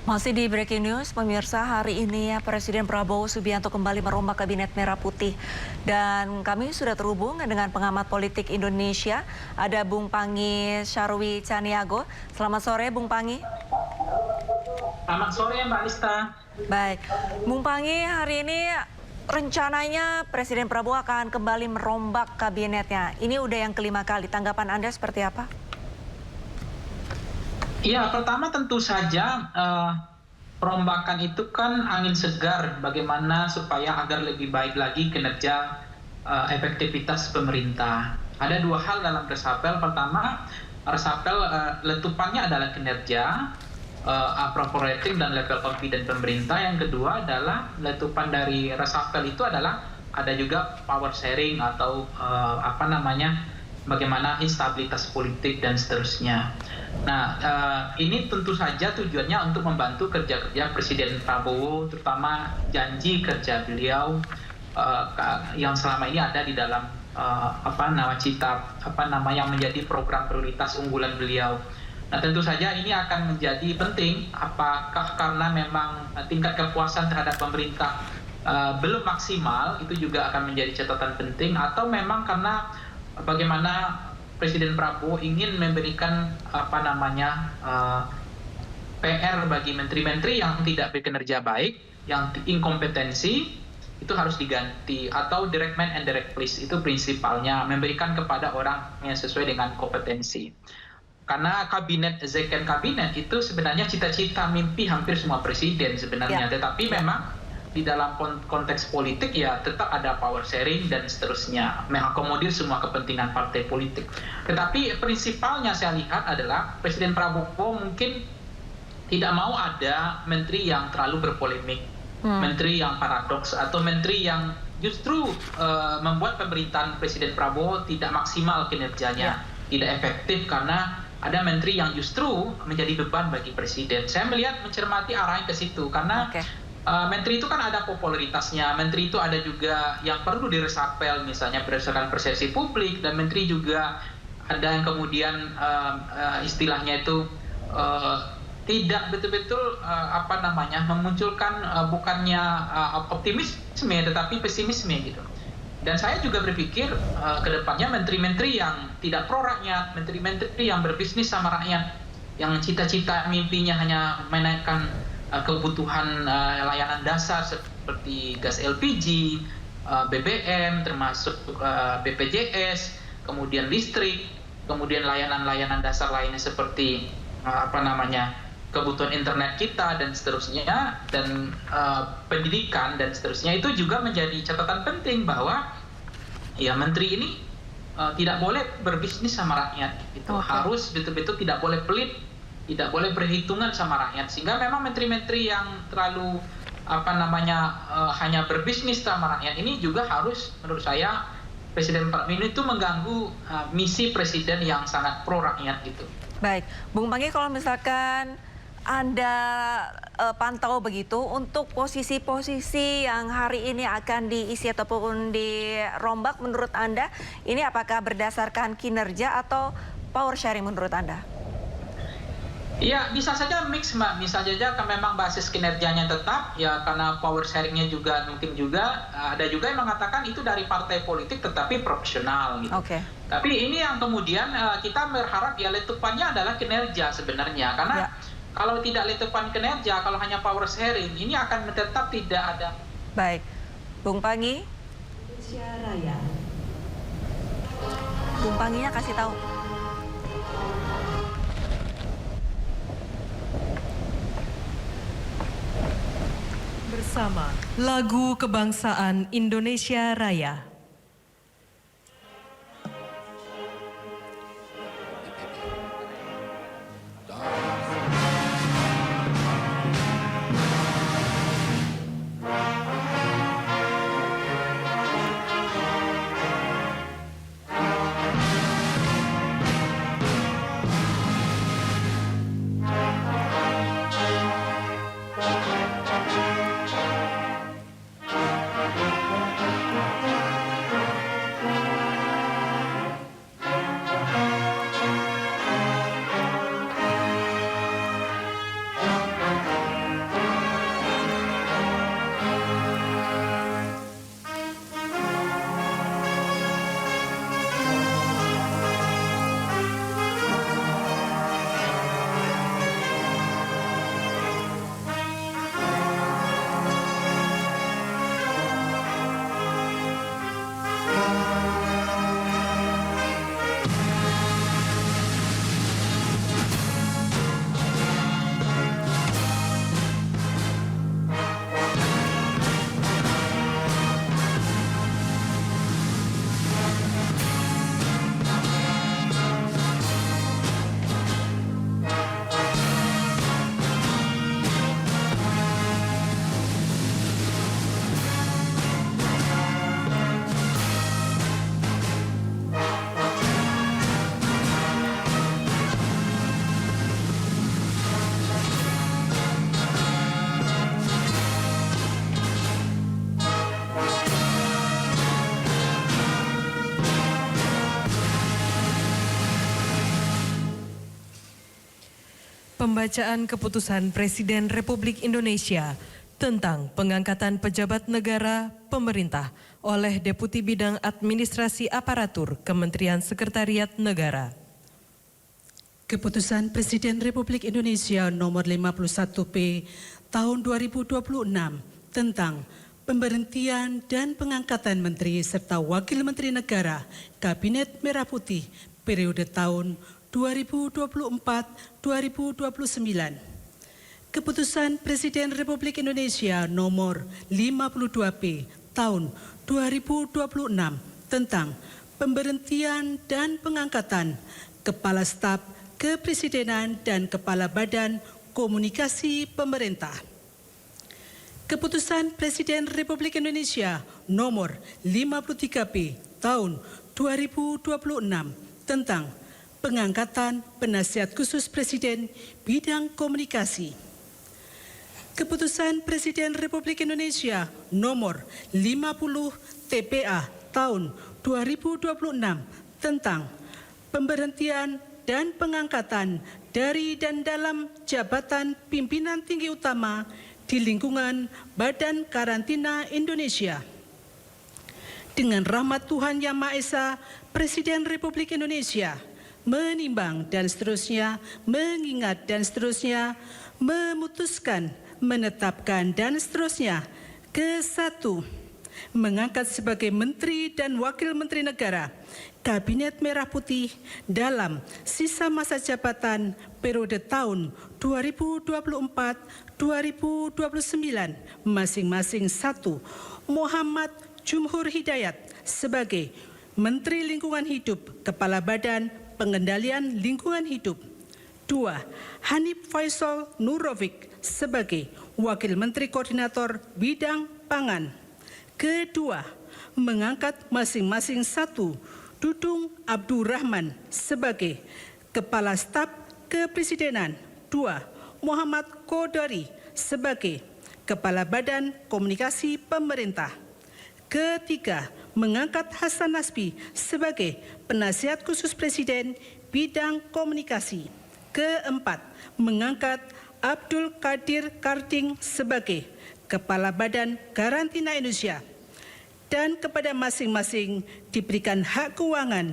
Masih di breaking news, pemirsa, hari ini Presiden Prabowo Subianto kembali merombak Kabinet Merah Putih. Dan kami sudah terhubung dengan pengamat politik Indonesia, ada Bung Pangi Syarwi Caniago. Selamat sore, Bung Pangi. Selamat sore, Mbak Lista. Baik, Bung Pangi, hari ini rencananya Presiden Prabowo akan kembali merombak kabinetnya. Ini udah yang kelima kali. Tanggapan Anda seperti apa? Iya, pertama tentu saja perombakan itu kan angin segar bagaimana supaya agar lebih baik lagi kinerja efektivitas pemerintah. Ada dua hal dalam resapel. Pertama, resapel letupannya adalah kinerja, approval rating dan level confidence pemerintah. Yang kedua adalah letupan dari resapel itu adalah ada juga power sharing atau bagaimana instabilitas politik dan seterusnya. Nah, ini tentu saja tujuannya untuk membantu kerja-kerja Presiden Prabowo, terutama janji kerja beliau yang selama ini ada di dalam yang menjadi program prioritas unggulan beliau. Nah, tentu saja ini akan menjadi penting, apakah karena memang tingkat kepuasan terhadap pemerintah belum maksimal, itu juga akan menjadi catatan penting, atau memang karena bagaimana Presiden Prabowo ingin memberikan PR bagi menteri-menteri yang tidak berkinerja baik, yang inkompetensi, itu harus diganti, atau direct man and direct please, itu prinsipalnya memberikan kepada orang yang sesuai dengan kompetensi. Karena kabinet, second kabinet itu sebenarnya cita-cita mimpi hampir semua presiden sebenarnya, tetapi memang di dalam konteks politik ya tetap ada power sharing dan seterusnya, mengakomodir semua kepentingan partai politik. Tetapi prinsipalnya saya lihat adalah Presiden Prabowo mungkin tidak mau ada menteri yang terlalu berpolemik, menteri yang paradoks, atau menteri yang justru membuat pemerintahan Presiden Prabowo tidak maksimal kinerjanya, tidak efektif karena ada menteri yang justru menjadi beban bagi presiden. Saya melihat mencermati arahnya ke situ karena menteri itu kan ada popularitasnya, menteri itu ada juga yang perlu diresapel, misalnya berdasarkan persepsi publik, dan menteri juga ada yang kemudian istilahnya itu tidak betul-betul memunculkan bukannya optimisme tetapi pesimisme gitu. Dan saya juga berpikir ke depannya menteri-menteri yang tidak pro rakyat, menteri-menteri yang berbisnis sama rakyat, yang cita-cita mimpinya hanya menaikkan kebutuhan layanan dasar seperti gas LPG, BBM, termasuk BPJS, kemudian listrik, kemudian layanan-layanan dasar lainnya seperti kebutuhan internet kita dan seterusnya, dan pendidikan dan seterusnya. Itu juga menjadi catatan penting bahwa ya menteri ini tidak boleh berbisnis sama rakyat, itu harus betul-betul tidak boleh pelit, tidak boleh berhitungan sama rakyat, sehingga memang menteri-menteri yang terlalu hanya berbisnis sama rakyat ini juga harus, menurut saya, Presiden Prabowo itu mengganggu misi presiden yang sangat pro rakyat gitu. Baik, Bung Pangi, kalau misalkan Anda pantau begitu untuk posisi-posisi yang hari ini akan diisi ataupun dirombak, menurut Anda ini apakah berdasarkan kinerja atau power sharing menurut Anda? Ya, bisa saja mix, Mbak. Bisa saja kan memang basis kinerjanya tetap, ya karena power sharingnya juga mungkin juga, ada juga yang mengatakan itu dari partai politik tetapi profesional gitu. Tapi ini yang kemudian kita berharap ya letupannya adalah kinerja sebenarnya. Karena kalau tidak letupan kinerja, kalau hanya power sharing, ini akan tetap tidak ada. Baik, Bung Pangi. Bung Panginya kasih tahu. Bersama lagu kebangsaan Indonesia Raya. Pembacaan Keputusan Presiden Republik Indonesia tentang pengangkatan pejabat negara pemerintah oleh Deputi Bidang Administrasi Aparatur Kementerian Sekretariat Negara. Keputusan Presiden Republik Indonesia nomor 51P tahun 2026 tentang pemberhentian dan pengangkatan Menteri serta Wakil Menteri Negara Kabinet Merah Putih periode tahun 2024-2029. Keputusan Presiden Republik Indonesia nomor 52P tahun 2026 tentang pemberhentian dan pengangkatan Kepala Staf Kepresidenan dan Kepala Badan Komunikasi Pemerintah. Keputusan Presiden Republik Indonesia nomor 53P tahun 2026 tentang pengangkatan Penasihat Khusus Presiden Bidang Komunikasi. Keputusan Presiden Republik Indonesia nomor 50 TPA tahun 2026 tentang pemberhentian dan pengangkatan dari dan dalam jabatan pimpinan tinggi utama di lingkungan Badan Karantina Indonesia. Dengan rahmat Tuhan Yang Maha Esa, Presiden Republik Indonesia menimbang dan seterusnya, mengingat dan seterusnya, memutuskan, menetapkan dan seterusnya. Ke-1, mengangkat sebagai Menteri dan Wakil Menteri Negara Kabinet Merah Putih dalam sisa masa jabatan periode tahun 2024-2029 masing-masing. 1. Muhammad Jumhur Hidayat sebagai Menteri Lingkungan Hidup, Kepala Badan Pengendalian Lingkungan Hidup. 2. Hanif Faisal Nurovic sebagai Wakil Menteri Koordinator Bidang Pangan. Kedua, mengangkat masing-masing 1. Dudung Abdurrahman sebagai Kepala Staf Kepresidenan. 2. Muhammad Kodari sebagai Kepala Badan Komunikasi Pemerintah. Ketiga, mengangkat Hasan Nasbi sebagai Penasihat Khusus Presiden Bidang Komunikasi. Keempat, mengangkat Abdul Qadir Karding sebagai Kepala Badan Karantina Indonesia. Dan kepada masing-masing diberikan hak keuangan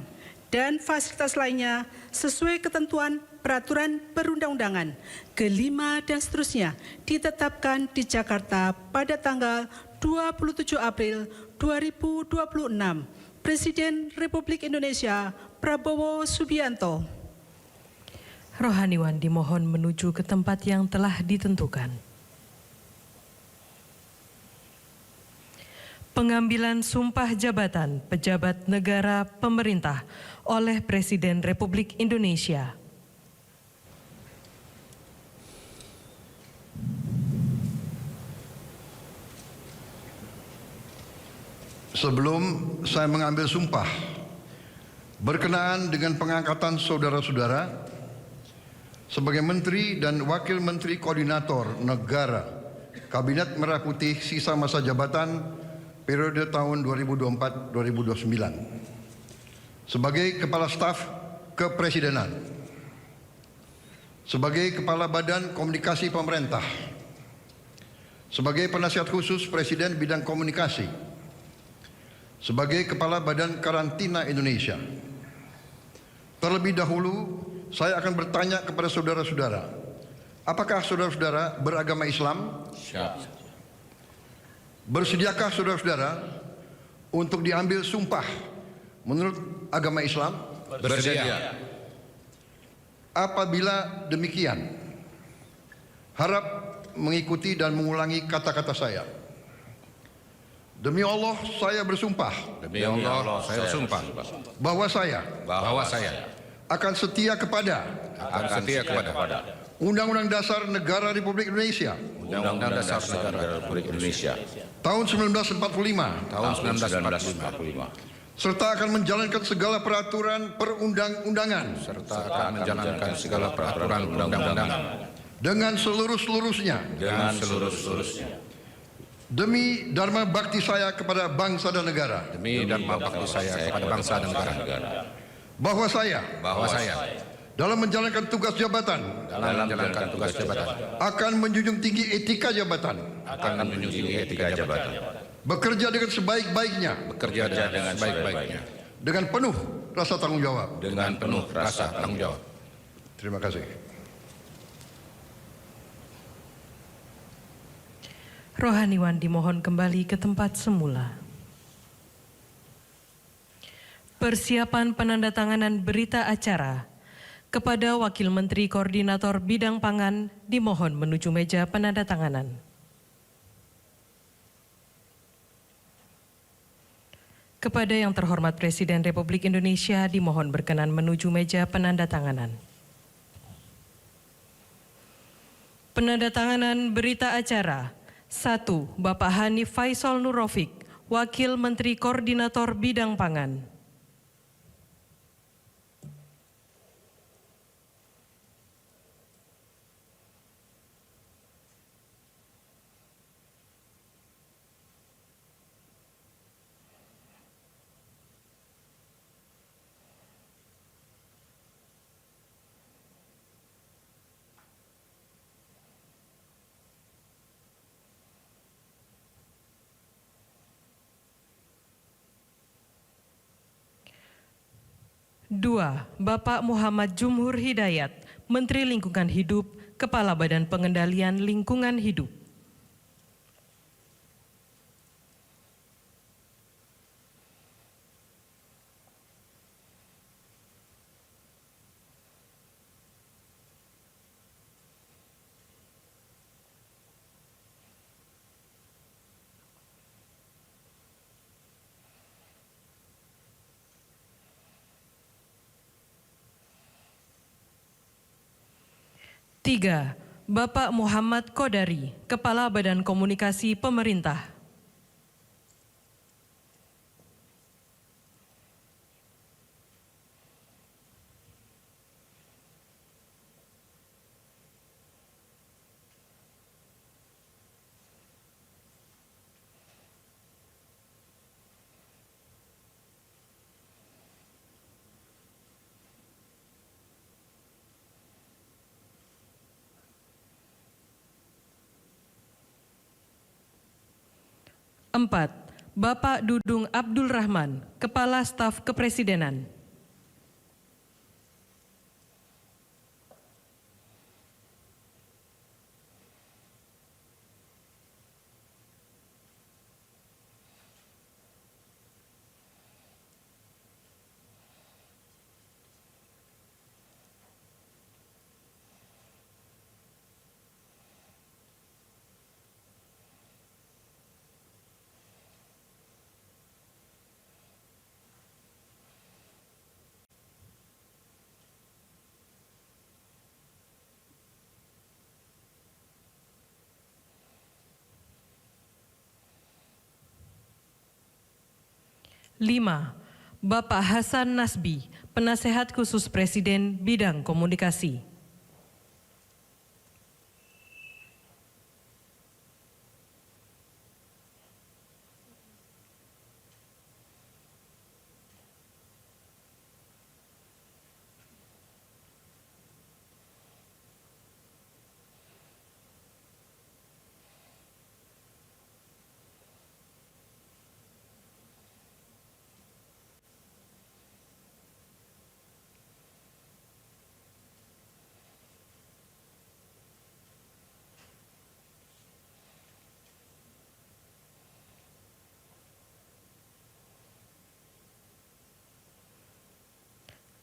dan fasilitas lainnya sesuai ketentuan peraturan perundang-undangan. Kelima dan seterusnya ditetapkan di Jakarta pada tanggal 27 April 2026. Presiden Republik Indonesia Prabowo Subianto. Rohaniwan dimohon menuju ke tempat yang telah ditentukan. Pengambilan sumpah jabatan pejabat negara pemerintah oleh Presiden Republik Indonesia. Sebelum saya mengambil sumpah berkenaan dengan pengangkatan saudara-saudara sebagai Menteri dan Wakil Menteri Koordinator Negara Kabinet Merah Putih sisa masa jabatan periode tahun 2024-2029, sebagai Kepala Staf Kepresidenan, sebagai Kepala Badan Komunikasi Pemerintah, sebagai Penasihat Khusus Presiden Bidang Komunikasi, sebagai Kepala Badan Karantina Indonesia. Terlebih dahulu, saya akan bertanya kepada saudara-saudara, apakah saudara-saudara beragama Islam? Siap. Bersediakah saudara-saudara untuk diambil sumpah menurut agama Islam? Bersedia. Apabila demikian, harap mengikuti dan mengulangi kata-kata saya. Demi Allah, saya bersumpah. Demi Allah, saya bersumpah bahwa saya akan setia kepada Undang-Undang Dasar Negara Republik Indonesia Undang-Undang Dasar Negara Republik Indonesia tahun 1945 serta akan menjalankan segala peraturan perundang-undangan dengan seluruh-seluruhnya demi dharma bakti saya kepada bangsa dan negara. Bahwa saya dalam menjalankan tugas jabatan akan menjunjung tinggi etika jabatan, bekerja dengan sebaik-baiknya dengan penuh rasa tanggung jawab. Terima kasih. Rohaniwan dimohon kembali ke tempat semula. Persiapan penandatanganan berita acara kepada Wakil Menteri Koordinator Bidang Pangan dimohon menuju meja penandatanganan. Kepada yang terhormat Presiden Republik Indonesia dimohon berkenan menuju meja penandatanganan. Penandatanganan berita acara 1. Bapak Hanif Faisal Nurrofik, Wakil Menteri Koordinator Bidang Pangan. Dua, Bapak Muhammad Jumhur Hidayat, Menteri Lingkungan Hidup, Kepala Badan Pengendalian Lingkungan Hidup. Tiga, Bapak Muhammad Kodari, Kepala Badan Komunikasi Pemerintah. Empat, Bapak Dudung Abdul Rahman, Kepala Staf Kepresidenan. Lima, Bapak Hasan Nasbi, Penasehat Khusus Presiden Bidang Komunikasi.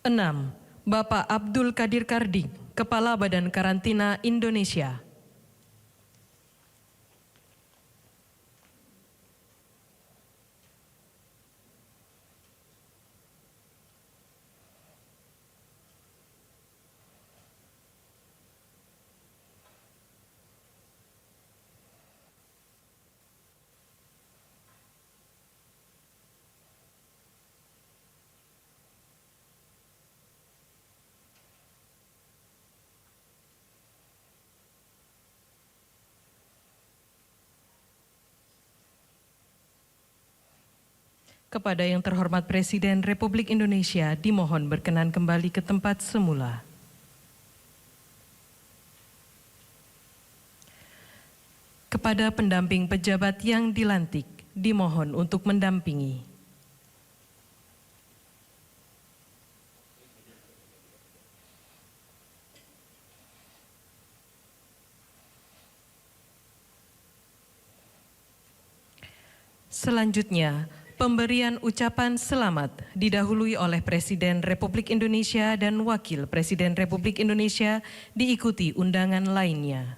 Enam, Bapak Abdul Qadir Karding, Kepala Badan Karantina Indonesia. Kepada yang terhormat Presiden Republik Indonesia dimohon berkenan kembali ke tempat semula. Kepada pendamping pejabat yang dilantik, dimohon untuk mendampingi. Selanjutnya, pemberian ucapan selamat didahului oleh Presiden Republik Indonesia dan Wakil Presiden Republik Indonesia diikuti undangan lainnya.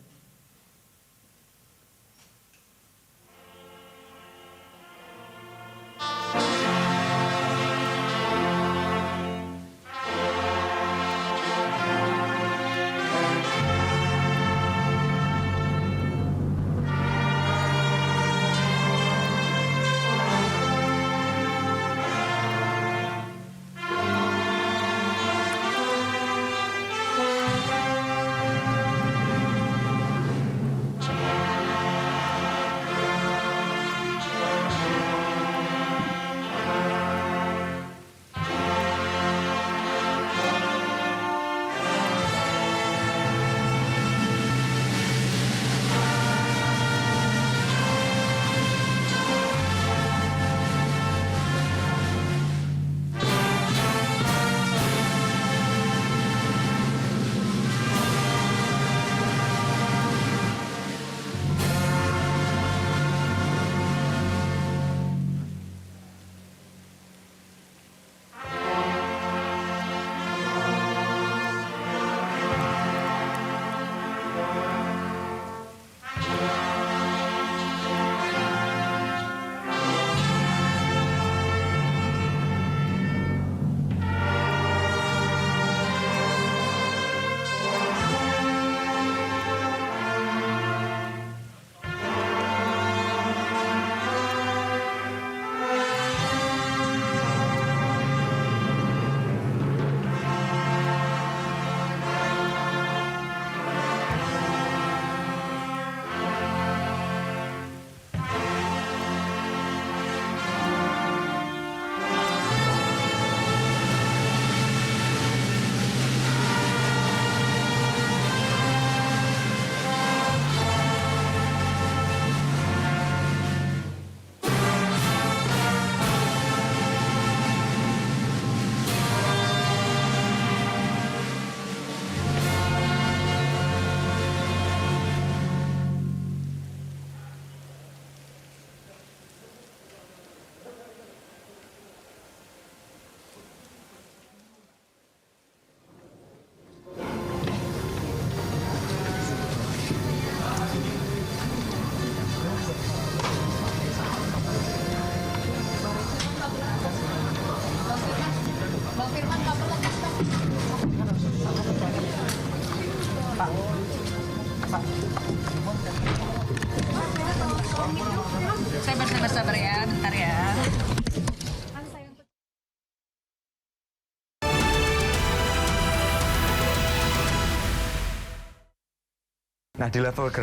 Sabar ya, bentar ya. Nah, di level